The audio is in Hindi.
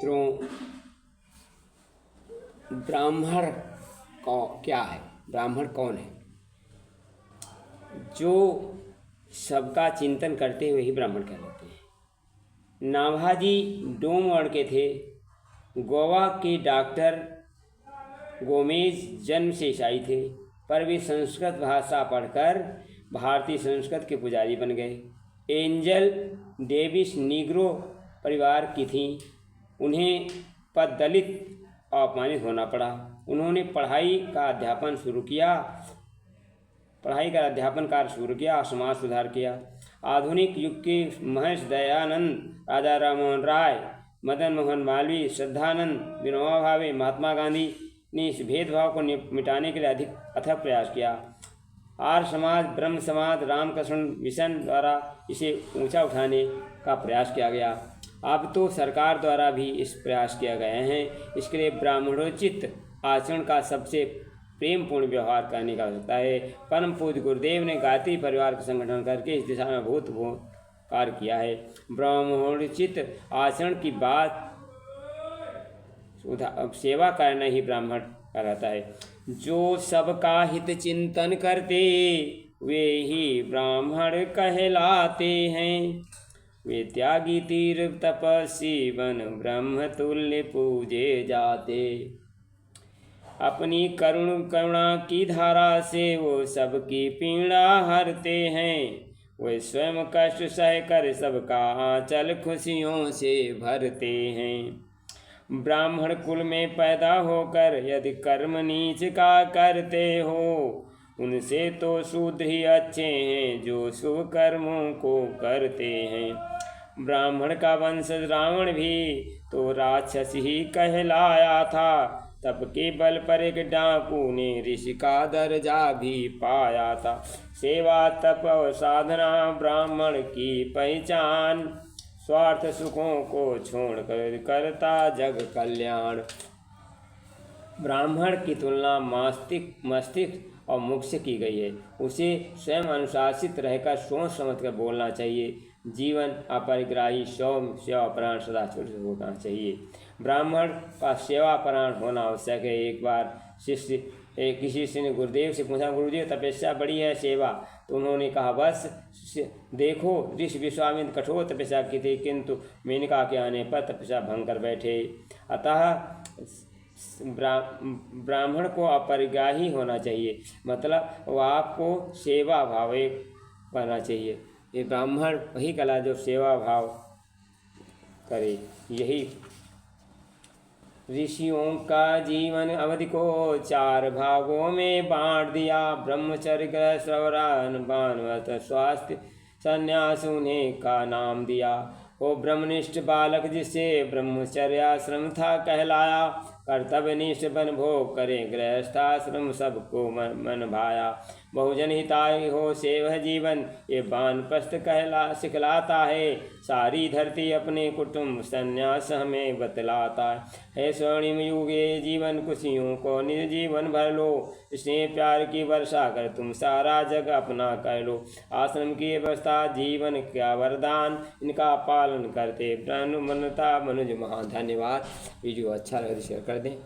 मित्रों, ब्राह्मण क्या है? ब्राह्मण कौन है? जो सबका चिंतन करते हुए ही ब्राह्मण कहलाते हैं। नाभाजी डोम वर्ण के थे। गोवा के डॉक्टर गोमेज जन्म से ईसाई थे, पर वे संस्कृत भाषा पढ़कर भारतीय संस्कृत के पुजारी बन गए। एंजल डेविस नीग्रो परिवार की थीं। उन्हें दलित और अपमानित होना पड़ा। उन्होंने पढ़ाई का अध्यापन कार्य शुरू किया और समाज सुधार किया। आधुनिक युग के महर्षि दयानंद, राजा राममोहन राय, मदन मोहन मालवीय, श्रद्धानंद, विनोबा भावे, महात्मा गांधी ने इस भेदभाव को मिटाने के लिए अधिक अथक प्रयास किया। आर्य समाज, ब्रह्म समाज, रामकृष्ण मिशन द्वारा इसे ऊंचा उठाने का प्रयास किया गया। अब तो सरकार द्वारा भी इस प्रयास किया गए हैं। इसके लिए ब्राह्मणोचित आचरण का सबसे प्रेमपूर्ण व्यवहार करने का आवश्यकता है। परम पूज्य गुरुदेव ने गायत्री परिवार का संगठन करके इस दिशा में अभूतपूर्व कार्य किया है। ब्राह्मणोचित आचरण की बात सेवा करना ही ब्राह्मण कहलाता है। जो सबका हित चिंतन करते वे ही ब्राह्मण कहलाते हैं। वे त्यागी तीर तपस्वी बन ब्रह्म तुल्य पूजे जाते। अपनी करुणा की धारा से वो सबकी पीड़ा हरते हैं। वे स्वयं कष्ट सह कर सबका आंचल खुशियों से भरते हैं। ब्राह्मण कुल में पैदा होकर यदि कर्म नीच का करते हो, उनसे तो शूद्र ही अच्छे हैं जो शुभ कर्मों को करते हैं। ब्राह्मण का वंशज रावण भी तो राक्षस ही कहलाया था। तप के बल पर एक डाकू ने ऋषि का दर्जा भी पाया था। सेवा, तप और साधना ब्राह्मण की पहचान। स्वार्थ सुखों को छोड़कर करता जग कल्याण। ब्राह्मण की तुलना मस्तिष्क और मुख से की गई है। उसे स्वयं अनुशासित रहकर सोच समझ कर बोलना चाहिए। जीवन अपरिग्राही, सौम्य, सेवापरायण सदा छोटे होना चाहिए। ब्राह्मण का सेवापरायण होना आवश्यक है। एक बार किसी शिष्य ने गुरुदेव से पूछा, गुरुदेव तपस्या बड़ी है, सेवा? तो उन्होंने कहा, बस देखो, ऋषि विश्वामित्र कठोर तपस्या की थी, किंतु मेनका के आने पर तपस्या भंग कर बैठे। अतः ब्राह्मण को अपरिग्राही होना चाहिए, मतलब वो आपको सेवा भाव करना चाहिए। ये ब्राह्मण वही कला जो सेवा भाव करे। यही ऋषियों का जीवन अवधि को 4 भागों में बांट दिया। ब्रह्मचर्य, गृह, श्रवण, वानप्रस्थ, स्वास्थ्य, संन्यास उन्हें का नाम दिया। वो ब्रह्मनिष्ठ बालक जिसे ब्रह्मचर्याश्रम था कहलाया। कर्तव्यनिष्ठ बन भोग करे गृहस्थाश्रम, सबको मन भाया। बहुजन हिताय हो से वह जीवन, ये वानप्रस्थ सिखलाता है। सारी धरती अपने कुटुंब संन्यास हमें बतलाता है। स्वर्णिम युगे जीवन खुशियों को निज जीवन भर लो। स्नेह प्यार की वर्षा कर तुम सारा जग अपना कर लो। आश्रम की व्यवस्था जीवन का वरदान, इनका पालन करते ब्रह्मणता मनुज महान। धन्यवाद। वीडियो अच्छा लगे तो शेयर कर दें।